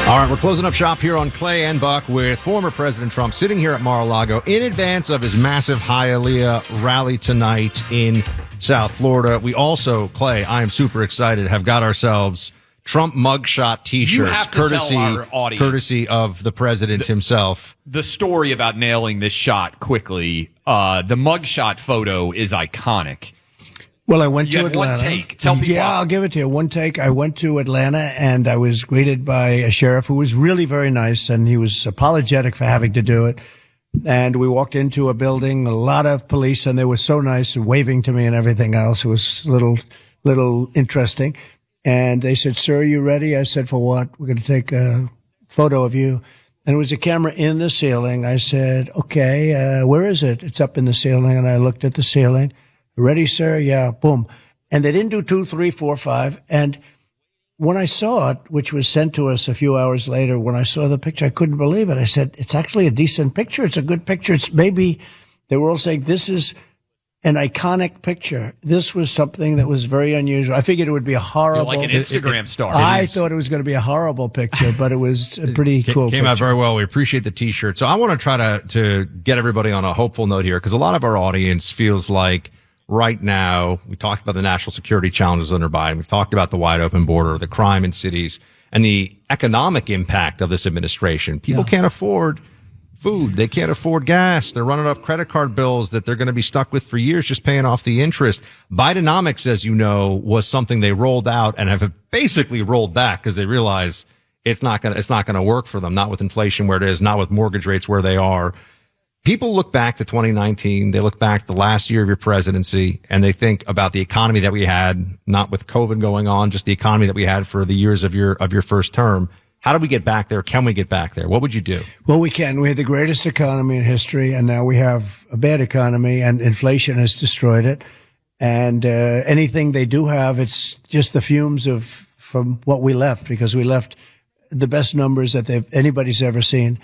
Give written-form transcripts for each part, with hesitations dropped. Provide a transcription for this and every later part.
All right, we're closing up shop here on Clay and Buck with former President Trump sitting here at Mar-a-Lago in advance of his massive Hialeah rally tonight in South Florida. We also, Clay, I am super excited, have got ourselves Trump mugshot T-shirts, courtesy of the president himself. The story about nailing this shot quickly, the mugshot photo is iconic. Well, I went to Atlanta. One take. Tell me why. I'll give it to you. One take. I went to Atlanta and I was greeted by a sheriff who was really very nice, and he was apologetic for having to do it. And we walked into a building, a lot of police, and they were so nice, waving to me and everything else. It was a little interesting. And they said, "Sir, are you ready?" I said, "For what?" "We're going to take a photo of you." And it was a camera in the ceiling. I said, "Okay, where is it?" "It's up in the ceiling." And I looked at the ceiling. "Ready, sir?" "Yeah." Boom. And they didn't do 2, 3, 4, 5. And when I saw it, which was sent to us a few hours later, when I saw the picture, I couldn't believe it. I said, "It's actually a decent picture. It's a good picture." It's maybe, they were all saying, this is an iconic picture. This was something that was very unusual. I figured it would be a horrible. You're like an Instagram star. I thought it was going to be a horrible picture, but it was a pretty cool Came picture. out very well. We appreciate the T-shirt. So I want to try to get everybody on a hopeful note here, because a lot of our audience feels like right now, we talked about the national security challenges under Biden. We've talked about the wide open border, the crime in cities, and the economic impact of this administration. People can't afford food. They can't afford gas. They're running up credit card bills that they're going to be stuck with for years, just paying off the interest. Bidenomics, as you know, was something they rolled out and have basically rolled back because they realize it's not going to work for them. Not with inflation where it is, not with mortgage rates where they are. People look back to 2019. They look back the last year of your presidency, and they think about the economy that we had, not with COVID going on, just the economy that we had for the years of your first term. How do we get back there? Can we get back there? What would you do? Well, we can. We had the greatest economy in history, and now we have a bad economy, and inflation has destroyed it. And anything they do have, it's just the fumes from what we left, because we left the best numbers that anybody's ever seen.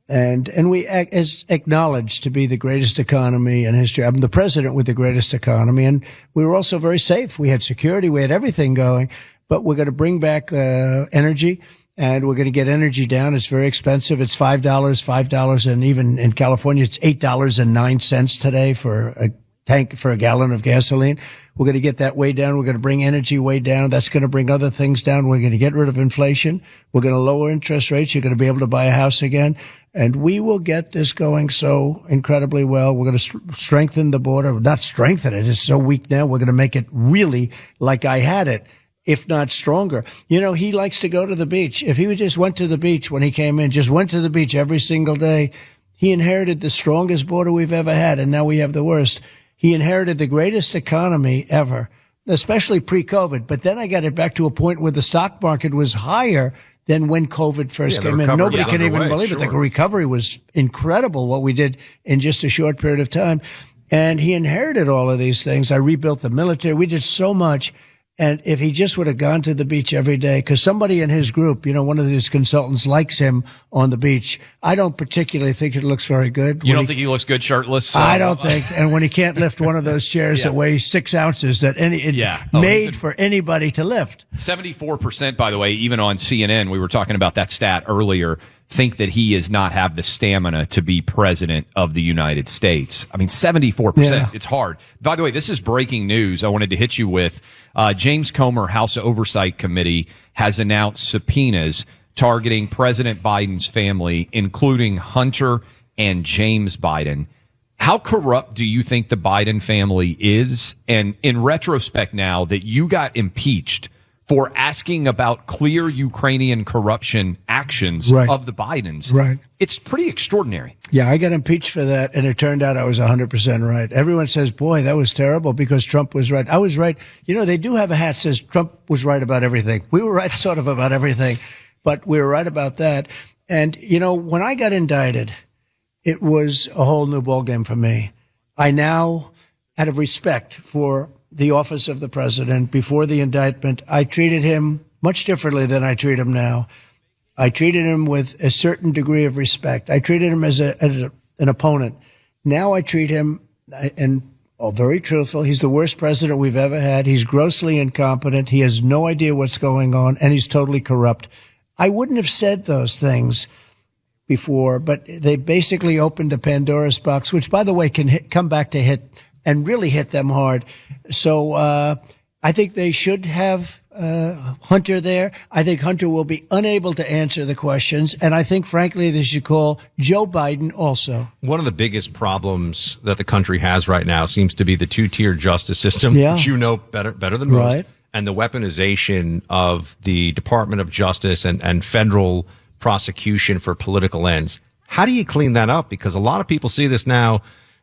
And we acknowledged to be the greatest economy in history. I'm the president with the greatest economy, and we were also very safe. We had security. We had everything going. But we're going to bring back energy, and we're going to get energy down. It's very expensive. It's $5, and even in California, it's $8.09 today for a gallon of gasoline. We're going to get that way down. We're going to bring energy way down. That's going to bring other things down. We're going to get rid of inflation. We're going to lower interest rates. You're going to be able to buy a house again. And we will get this going so incredibly well. We're going to strengthen the border. Not strengthen it. It's so weak now. We're going to make it really like I had it, if not stronger. You know, he likes to go to the beach. If he just went to the beach when he came in, just went to the beach every single day, he inherited the strongest border we've ever had, and now we have the worst. He inherited the greatest economy ever, especially pre-COVID. But then I got it back to a point where the stock market was higher than when COVID first came in. Nobody can even believe it. The recovery was incredible, what we did in just a short period of time. And he inherited all of these things. I rebuilt the military. We did so much. And if he just would have gone to the beach every day, because somebody in his group, you know, one of these consultants likes him on the beach. I don't particularly think it looks very good. You don't think he looks good shirtless? I don't think. And when he can't lift one of those chairs that weighs 6 ounces, made for anybody to lift. 74%, by the way, even on CNN, we were talking about that stat earlier, think that he does not have the stamina to be president of the United States. I mean, 74%. Yeah. It's hard. By the way, this is breaking news I wanted to hit you with. James Comer, House Oversight Committee, has announced subpoenas targeting President Biden's family, including Hunter and James Biden. How corrupt do you think the Biden family is? And in retrospect now that you got impeached for asking about clear Ukrainian corruption actions of the Bidens. Right. It's pretty extraordinary. Yeah, I got impeached for that, and it turned out I was 100% right. Everyone says, boy, that was terrible because Trump was right. I was right. You know, they do have a hat that says Trump was right about everything. We were right sort of about everything, but we were right about that. And, you know, when I got indicted, it was a whole new ballgame for me. I now, out of respect for the office of the president, before the indictment, I treated him much differently than I treat him now. I treated him with a certain degree of respect. I treated him as an opponent. Now I treat him, and very truthful, he's the worst president we've ever had. He's grossly incompetent. He has no idea what's going on, and he's totally corrupt. I wouldn't have said those things before, but they basically opened a Pandora's box, which, by the way, can come back to hit and really hit them hard. So I think they should have Hunter there. I think Hunter will be unable to answer the questions, and I think, frankly, they should call Joe Biden also. One of the biggest problems that the country has right now seems to be the two-tier justice system, which you know better than most, right, and the weaponization of the Department of Justice and federal prosecution for political ends. How do you clean that up? Because a lot of people see this now.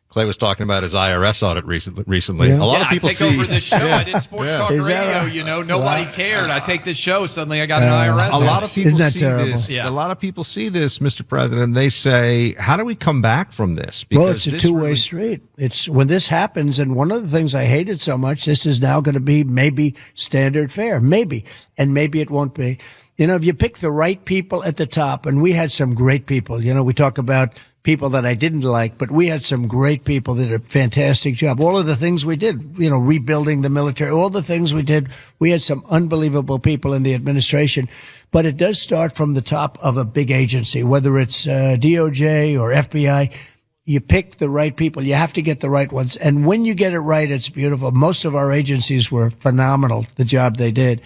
Clay was talking about his IRS audit recently. Yeah. A lot of people I take over this show. I did sports talk radio. Right? You know, nobody cared. I take this show. Suddenly, I got an IRS. A lot of people Isn't that see terrible? this. A lot of people see this, Mr. President. They say, "How do we come back from this?" Because well, it's a two-way street. It's when this happens, and one of the things I hated so much. This is now going to be maybe standard fare, maybe, and maybe it won't be. You know, if you pick the right people at the top, and we had some great people. You know, we talk about people that I didn't like, but we had some great people that did a fantastic job. All of the things we did, you know, rebuilding the military, all the things we did, we had some unbelievable people in the administration. But it does start from the top of a big agency, whether it's DOJ or FBI. You pick the right people. You have to get the right ones. And when you get it right, it's beautiful. Most of our agencies were phenomenal, the job they did.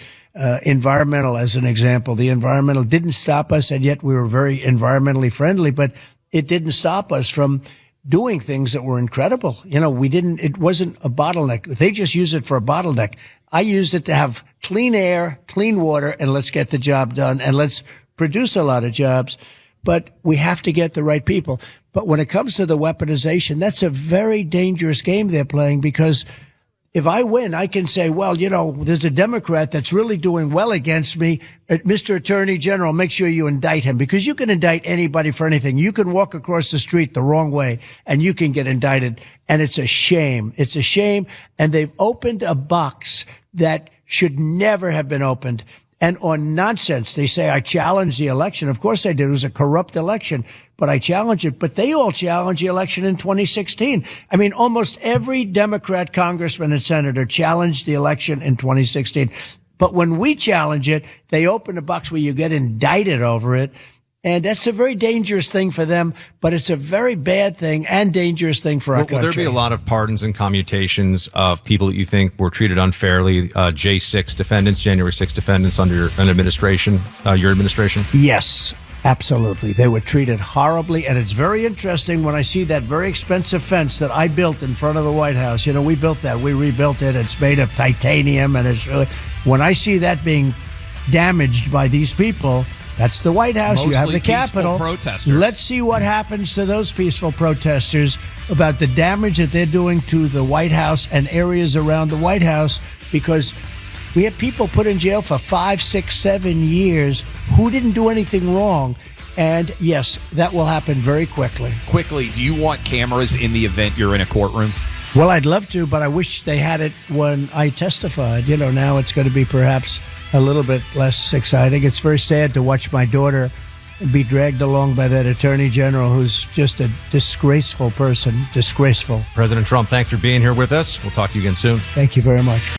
Environmental, as an example, the environmental didn't stop us, and yet we were very environmentally friendly, but it didn't stop us from doing things that were incredible. You know, it wasn't a bottleneck. They just used it for a bottleneck. I used it to have clean air, clean water, and let's get the job done, and let's produce a lot of jobs. But we have to get the right people. But when it comes to the weaponization, that's a very dangerous game they're playing, because if I win, I can say, well, you know, there's a Democrat that's really doing well against me. Mr. Attorney General, make sure you indict him, because you can indict anybody for anything. You can walk across the street the wrong way and you can get indicted. And it's a shame. It's a shame. And they've opened a box that should never have been opened. And on nonsense, they say, I challenged the election. Of course I did. It was a corrupt election, but I challenged it. But they all challenged the election in 2016. I mean, almost every Democrat congressman and senator challenged the election in 2016. But when we challenge it, they open a box where you get indicted over it. And that's a very dangerous thing for them, but it's a very bad thing and dangerous thing for our country. Will there be a lot of pardons and commutations of people that you think were treated unfairly, J6 defendants, January 6 defendants under an administration, your administration? Yes, absolutely. They were treated horribly, and it's very interesting when I see that very expensive fence that I built in front of the White House. You know, we built that. We rebuilt it. It's made of titanium, and it's really, when I see that being damaged by these people, that's the White House. Mostly you have the Capitol. Protesters. Let's see what happens to those peaceful protesters about the damage that they're doing to the White House and areas around the White House, because we have people put in jail for 5, 6, 7 years who didn't do anything wrong. And yes, that will happen very quickly. Quickly, do you want cameras in the event you're in a courtroom? Well, I'd love to, but I wish they had it when I testified. You know, now it's going to be perhaps a little bit less exciting. It's very sad to watch my daughter be dragged along by that attorney general who's just a disgraceful person. Disgraceful. President Trump, thanks for being here with us. We'll talk to you again soon. Thank you very much.